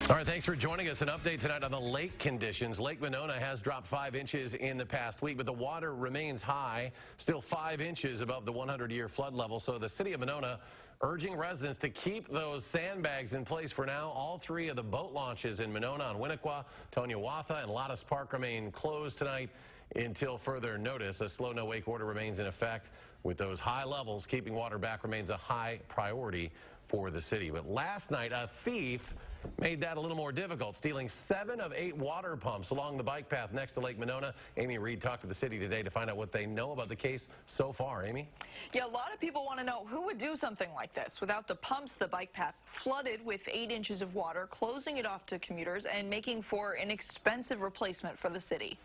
All right, thanks for joining us. An update tonight on the lake conditions. Lake Monona has dropped 5 inches in the past week, but the water remains high, still 5 inches above the 100-year flood level. So the city of Monona urging residents to keep those sandbags in place for now. All 3 of the boat launches in Monona on Winnequa, Toniawatha, and Lattice Park remain closed tonight until further notice. A slow no-wake order remains in effect. With those high levels, keeping water back remains a high priority for the city. But last night, a thief made that a little more difficult, stealing 7 of 8 water pumps along the bike path next to Lake Monona. Amy Reed talked to the city today to find out what they know about the case so far. Amy? Yeah, a lot of people want to know who would do something like this. Without the pumps, the bike path flooded with 8 inches of water, closing it off to commuters and making for an expensive replacement for the city.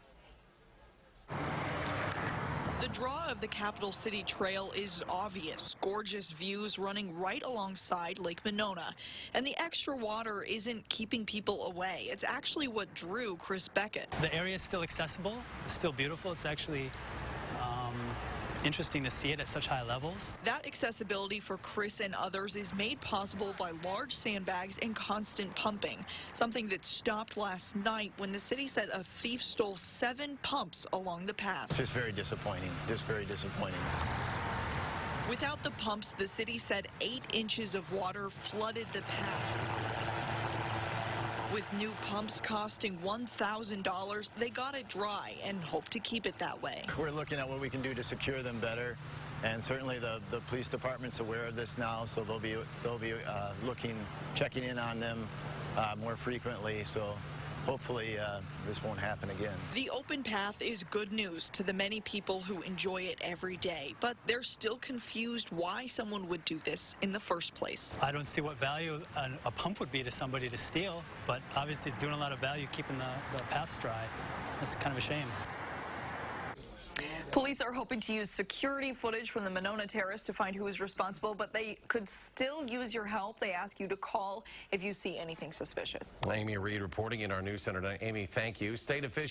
The draw of the Capital City Trail is obvious. Gorgeous views running right alongside Lake Monona. And the extra water isn't keeping people away. It's actually what drew Chris Beckett. The area is still accessible. It's still beautiful. It's actually interesting to see it at such high levels. That accessibility for Chris and others is made possible by large sandbags and constant pumping, something that stopped last night when the city said a thief stole 7 pumps along the path. It's just very disappointing, Without the pumps, the city said 8 inches of water flooded the path. With new pumps costing $1,000, they got it dry and hope to keep it that way. We're looking at what we can do to secure them better, and certainly the police department's aware of this now, so they'll be checking in on them more frequently. So hopefully this won't happen again. The open path is good news to the many people who enjoy it every day, but they're still confused why someone would do this in the first place. I don't see what value a pump would be to somebody to steal, but obviously it's doing a lot of value keeping the paths dry. That's kind of a shame. Police are hoping to use security footage from the Monona Terrace to find who is responsible, but they could still use your help. They ask you to call if you see anything suspicious. Amy Reed reporting in our news center tonight. Amy, thank you. State officials